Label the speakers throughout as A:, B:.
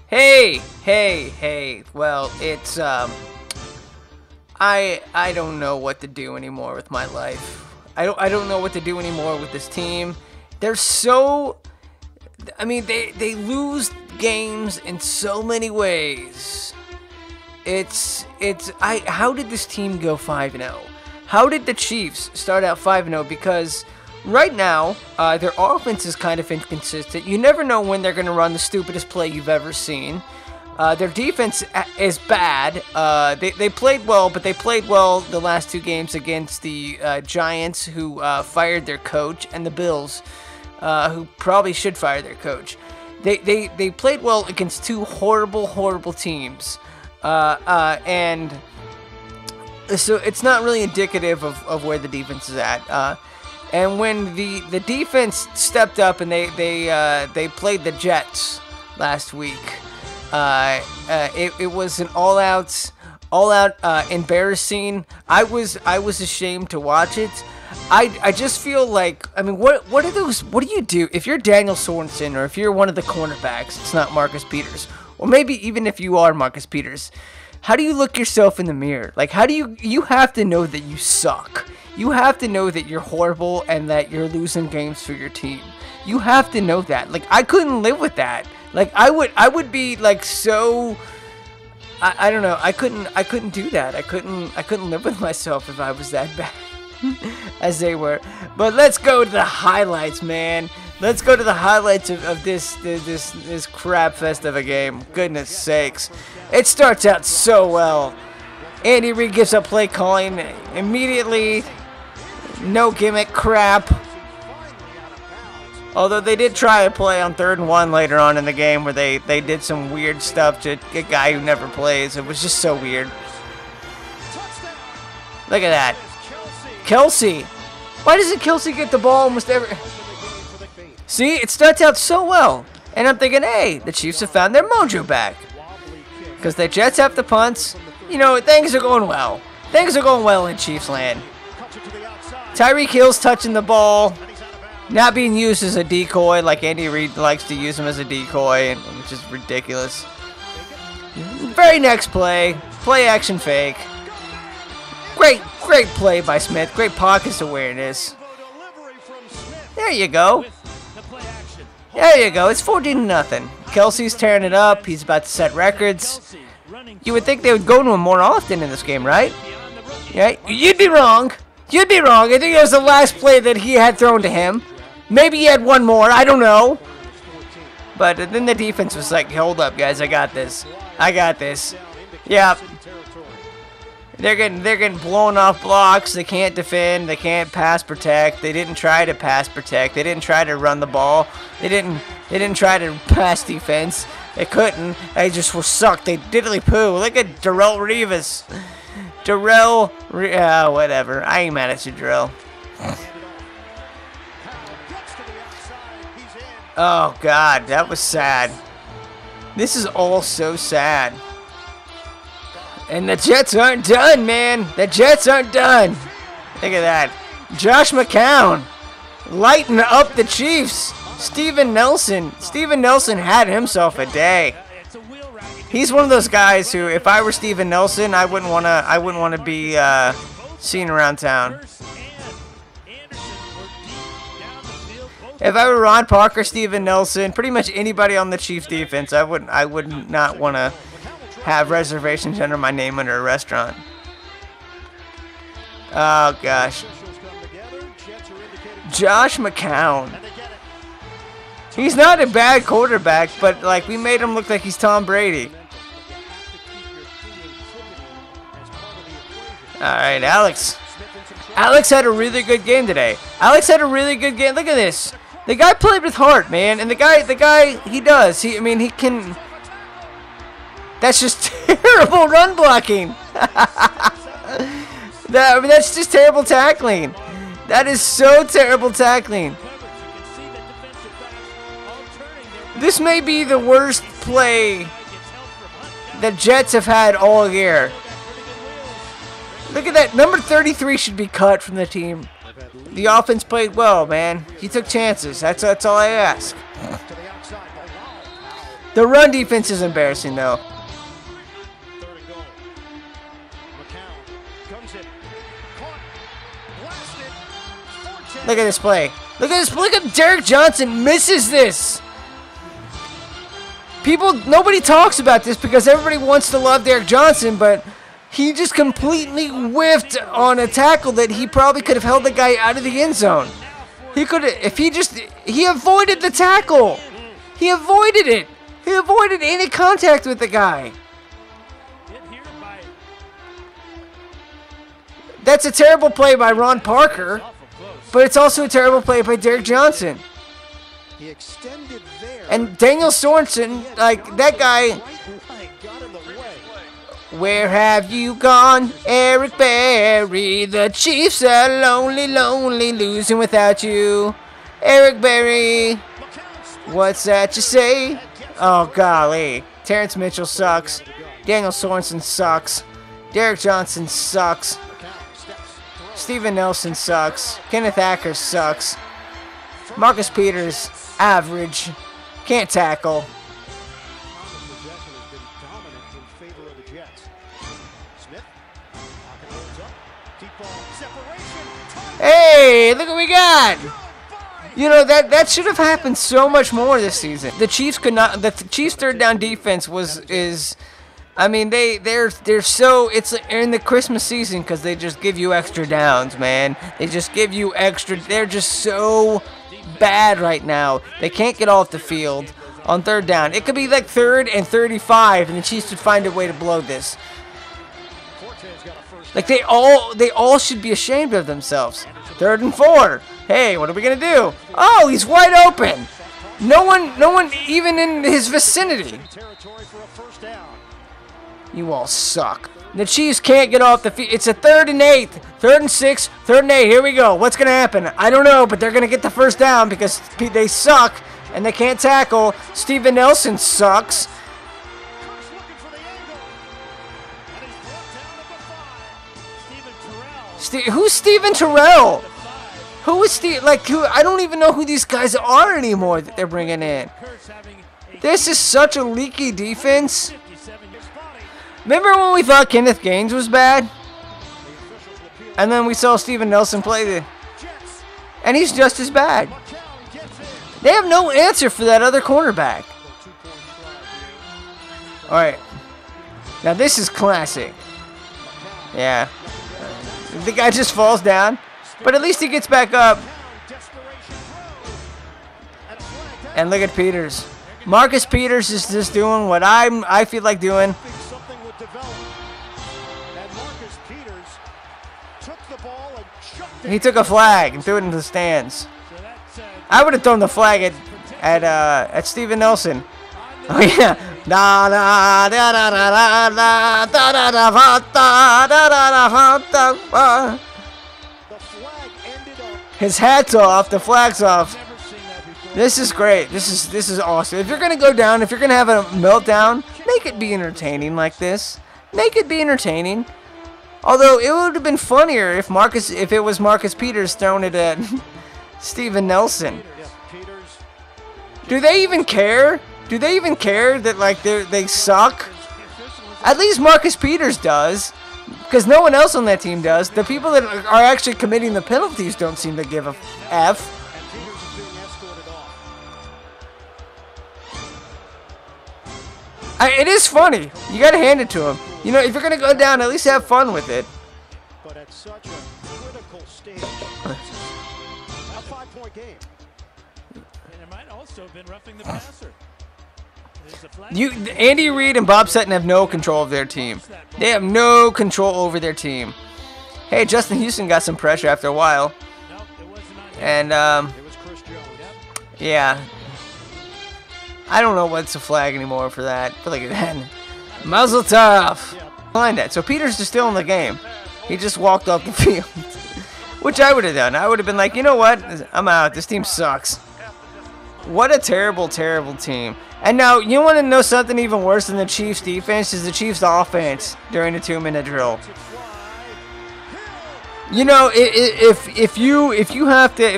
A: Hey. Well, it's I don't know what to do anymore with my life. I don't know what to do anymore with this team. They're so, I mean, they lose games in so many ways. How did this team go 5-0? How did the Chiefs start out 5-0? Because right now, their offense is kind of inconsistent. You never know when they're going to run the stupidest play you've ever seen. Their defense is bad. They played well, but they played well the last two games against the Giants, who fired their coach, and the Bills, who probably should fire their coach. They played well against two horrible teams. And so it's not really indicative of where the defense is at. And when the defense stepped up and they played the Jets last week, it was an all out embarrassing. I was ashamed to watch it. I just feel like, I mean, what do you do if you're Daniel Sorensen, or if you're one of the cornerbacks? It's not Marcus Peters, or maybe even if you are Marcus Peters. How do you look yourself in the mirror? Like, how do you have to know that you suck. You have to know that you're horrible and that you're losing games for your team. You have to know that. Like, I couldn't live with that. Like, I would be like so, I don't know. I couldn't do that. I couldn't live with myself if I was that bad as they were. But let's go to the highlights, man. Let's go to the highlights of this crap fest of a game. Goodness sakes. It starts out so well. Andy Reid gives up play calling immediately. No gimmick crap. Although they did try a play on 3rd and 1 later on in the game where they did some weird stuff to a guy who never plays. It was just so weird. Look at that. Kelsey. Why doesn't Kelsey get the ball almost every... See, it starts out so well. And I'm thinking, hey, the Chiefs have found their mojo back. Because the Jets have the punts. You know, things are going well. Things are going well in Chiefs land. Tyreek Hill's touching the ball. Not being used as a decoy like Andy Reid likes to use him as a decoy, which is ridiculous. Very next play. Play action fake. Great play by Smith. Great pockets awareness. There you go. There you go. It's 14-0. Kelsey's tearing it up. He's about to set records. You would think they would go to him more often in this game, right? Yeah, you'd be wrong. You'd be wrong. I think it was the last play that he had thrown to him. Maybe he had one more. I don't know. But then the defense was like, hold up, guys. I got this. I got this. Yeah. They're getting blown off blocks. They can't defend. They can't pass protect. They didn't try to pass protect. They didn't try to run the ball. They didn't try to pass defense. They couldn't. They just were sucked. They diddly poo. Look at Darrelle Revis. Whatever. I ain't mad at you, Darrelle. Oh, God. That was sad. This is all so sad. And the Jets aren't done, man. The Jets aren't done. Look at that. Josh McCown lighting up the Chiefs. Steven Nelson had himself a day. He's one of those guys who, if I were Steven Nelson, I wouldn't want to be seen around town. If I were Ron Parker, Steven Nelson, pretty much anybody on the Chiefs defense, I would not want to have reservations under my name under a restaurant. Oh gosh. Josh McCown. He's not a bad quarterback, but like we made him look like he's Tom Brady. Alright, Alex. Alex had a really good game today. Alex had a really good game. Look at this. The guy played with heart, man. And the guy, he does. He can... That's just terrible run blocking. That's just terrible tackling. That is so terrible tackling. This may be the worst play the Jets have had all year. Look at that. Number 33 should be cut from the team. The offense played well, man. He took chances. That's all I ask. The run defense is embarrassing, though. Look at this play. Look at this. Look at Derek Johnson misses this. Nobody talks about this because everybody wants to love Derek Johnson, but he just completely whiffed on a tackle that he probably could have held the guy out of the end zone. He could have, if he avoided the tackle. He avoided it. He avoided any contact with the guy. That's a terrible play by Ron Parker, but it's also a terrible play by Derek Johnson. And Daniel Sorensen, like that guy. Where have you gone, Eric Berry? The Chiefs are lonely, lonely, losing without you. Eric Berry, what's that you say? Oh, golly. Terrence Mitchell sucks. Daniel Sorensen sucks. Derek Johnson sucks. Steven Nelson sucks. Kenneth Acker sucks. Marcus Peters, average. Can't tackle. Hey, look what we got! You know, that should have happened so much more this season. The Chiefs could not. The Chiefs' third down defense is. I mean, they're so, it's in the Christmas season because they just give you extra downs, man. They just give you extra. They're just so bad right now. They can't get off the field on third down. It could be like 3rd and 35, and the Chiefs would find a way to blow this. Like they all should be ashamed of themselves. 3rd and 4. Hey, what are we gonna do? Oh, he's wide open. No one even in his vicinity. You all suck. The Chiefs can't get off the field. It's a 3rd and 8, 3rd and 6, 3rd and 8. Here we go. What's gonna happen? I don't know, but they're gonna get the first down because they suck and they can't tackle. Steven Nelson sucks. Who's Steven Terrell? Who is Steve? Like, I don't even know who these guys are anymore that they're bringing in. This is such a leaky defense. Remember when we thought Kenneth Gaines was bad? And then we saw Steven Nelson play and he's just as bad. They have no answer for that other cornerback. Alright. Now this is classic. Yeah. The guy just falls down, but at least he gets back up. And look at Peters. Marcus Peters is just doing what I feel like doing. He took a flag and threw it into the stands. I would have thrown the flag at Steven Nelson. Oh yeah. His hat's off, the flag's off. This is great. This is awesome. If you're gonna go down, if you're gonna have a meltdown, make it be entertaining like this. Make it be entertaining. Although it would have been funnier if it was Marcus Peters throwing it at Steven Nelson. Do they even care? Do they even care that like they suck? At least Marcus Peters does, because no one else on that team does. The people that are actually committing the penalties don't seem to give a F. It is funny. You gotta hand it to him. You know, if you're gonna go down, at least have fun with it. But at such a critical stage, a 5-point game. And it might also have been roughing the passer. Andy Reid and Bob Sutton have no control of their team. They have no control over their team. Hey, Justin Houston got some pressure after a while. And yeah. I don't know what's a flag anymore for that. But look at that. Muzzle tough. Behind that. So Peters is still in the game. He just walked off the field. Which I would have done. I would have been like, you know what? I'm out. This team sucks. What a terrible, terrible team. And now, you want to know something even worse than the Chiefs' defense? Is the Chiefs' offense during the 2-minute drill. You know, if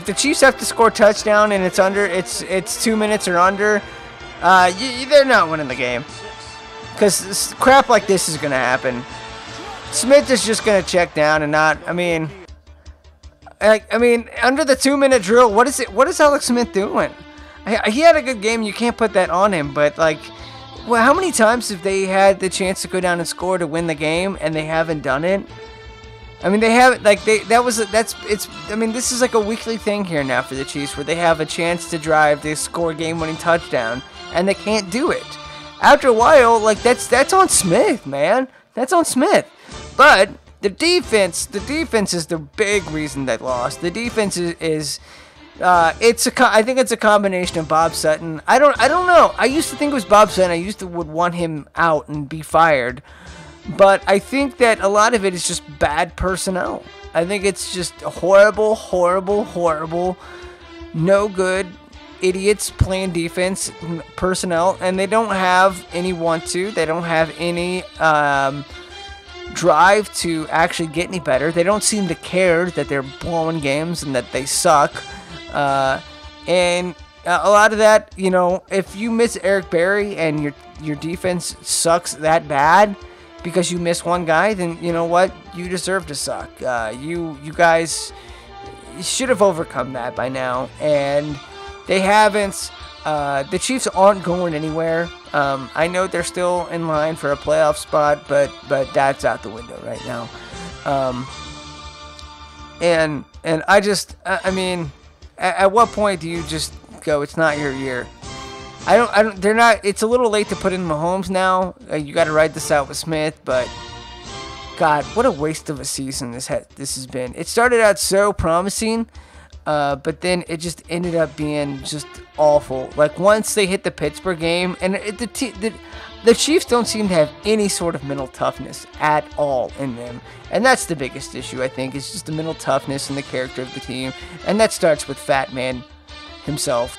A: the Chiefs have to score a touchdown and it's 2 minutes or under, They're not winning the game. Because crap like this is going to happen. Smith is just going to check down and not, I mean, under the 2-minute drill, what is Alex Smith doing? He had a good game. You can't put that on him, but like, well, how many times have they had the chance to go down and score to win the game and they haven't done it? I mean, they haven't, like, I mean, this is like a weekly thing here now for the Chiefs where they have a chance to drive, they score a game-winning touchdown, and they can't do it. After a while, like, that's on Smith, man. That's on Smith. But the defense is the big reason they lost. The defense is I think it's a combination of Bob Sutton. I don't know. I used to think it was Bob Sutton. I used to would want him out and be fired. But I think that a lot of it is just bad personnel. I think it's just horrible, no good idiots playing defense personnel, and they don't have any they don't have any drive to actually get any better. They don't seem to care that they're blowing games and that they suck. And a lot of that, you know, if you miss Eric Berry and your defense sucks that bad because you miss one guy, then you know what? You deserve to suck. You guys should have overcome that by now, and they haven't. The Chiefs aren't going anywhere. I know they're still in line for a playoff spot, but that's out the window right now. And I mean, at what point do you just go, it's not your year? They're not, it's a little late to put in Mahomes now. You got to ride this out with Smith, but God, what a waste of a season this has been. It started out so promising, but then it just ended up being just awful. Like, once they hit the Pittsburgh game, and the Chiefs don't seem to have any sort of mental toughness at all in them. And that's the biggest issue, I think, is just the mental toughness and the character of the team. And that starts with Fat Man himself.